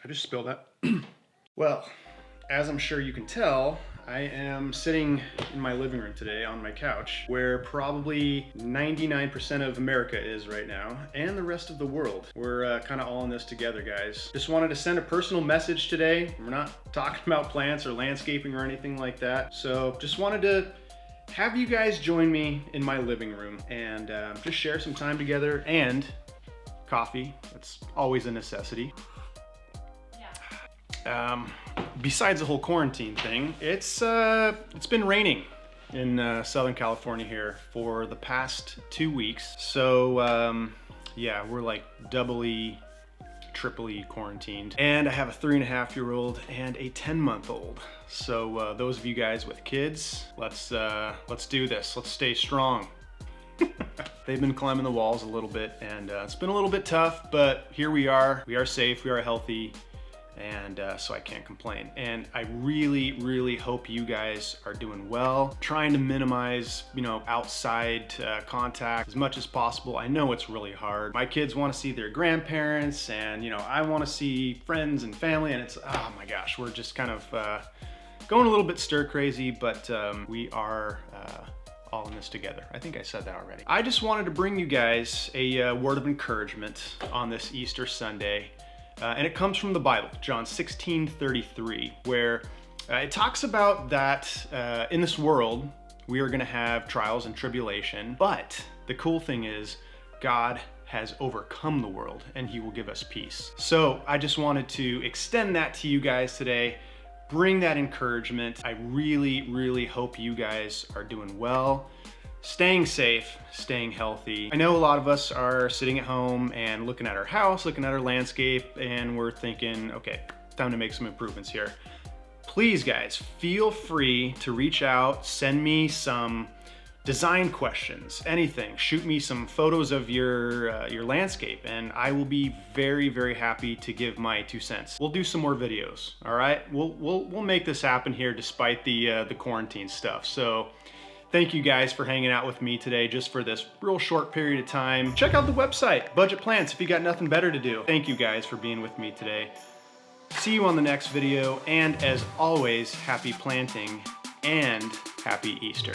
just spilled that. Well, as I'm sure you can tell, I am sitting in my living room today on my couch, where probably 99% of America is right now, and the rest of the world. We're kind of all in this together, guys. Just wanted to send a personal message today. We're not talking about plants or landscaping or anything like that. So just wanted to have you guys join me in my living room and just share some time together, and coffee. That's always a necessity. Besides the whole quarantine thing, it's been raining in Southern California here for the past 2 weeks. So yeah, we're like doubly, triply quarantined. And I have a 3.5-year-old and a 10-month-old. So those of you guys with kids, let's do this. Let's stay strong. They've been climbing the walls a little bit, and it's been a little bit tough, but here we are. We are safe, we are healthy. And so I can't complain. And I really hope you guys are doing well, trying to minimize, outside contact as much as possible. I know it's really hard. My kids want to see their grandparents, and I want to see friends and family, and it's, oh my gosh, we're just kind of going a little bit stir crazy, but we are all in this together. I think I said that already. I just wanted to bring you guys a word of encouragement on this Easter Sunday. And it comes from the Bible, John 16:33, where it talks about that in this world, we are gonna have trials and tribulation, but the cool thing is God has overcome the world and he will give us peace. So I just wanted to extend that to you guys today, bring that encouragement. I really hope you guys are doing well, staying safe, staying healthy. I know a lot of us are sitting at home and looking at our house, looking at our landscape, and we're thinking, okay, time to make some improvements here. Please guys, feel free to reach out, send me some design questions, anything. Shoot me some photos of your landscape, and I will be very happy to give my 2 cents. We'll do some more videos, all right? We'll make this happen here despite the quarantine stuff. So thank you guys for hanging out with me today just for this real short period of time. Check out the website, Budget Plants, if you got nothing better to do. Thank you guys for being with me today. See you on the next video, and as always, happy planting and happy Easter.